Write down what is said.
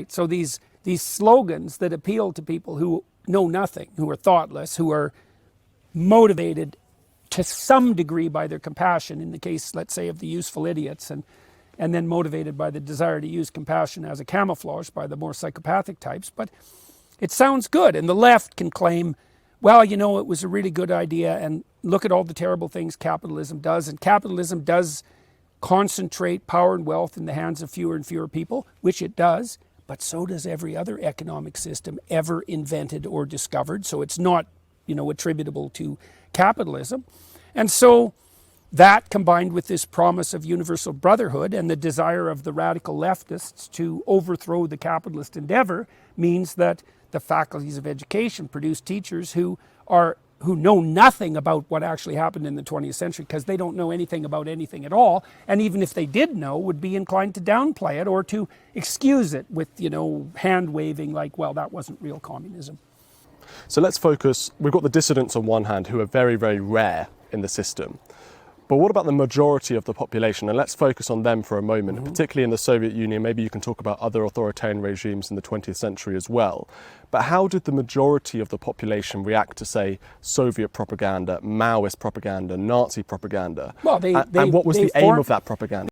So these slogans that appeal to people who know nothing, who are thoughtless, who are motivated to some degree by their compassion, in the case, let's say, of the useful idiots, and then motivated by the desire to use compassion as a camouflage by the more psychopathic types. But it sounds good, and the left can claim, well, you know, it was a really good idea, and look at all the terrible things capitalism does, and capitalism does concentrate power and wealth in the hands of fewer and fewer people, which it does, but so does every other economic system ever invented or discovered. So it's not, you know, attributable to capitalism. And so that, combined with this promise of universal brotherhood and the desire of the radical leftists to overthrow the capitalist endeavor, means that the faculties of education produce teachers who know nothing about what actually happened in the 20th century, because they don't know anything about anything at all, and even if they did know, would be inclined to downplay it or to excuse it with, you know, hand waving like, well, that wasn't real communism. So let's focus, we've got the dissidents on one hand who are very, very rare in the system. But what about the majority of the population? And let's focus on them for a moment, particularly in the Soviet Union. Maybe you can talk about other authoritarian regimes in the 20th century as well. But how did the majority of the population react to, say, Soviet propaganda, Maoist propaganda, Nazi propaganda? Well, and what was the aim of that propaganda?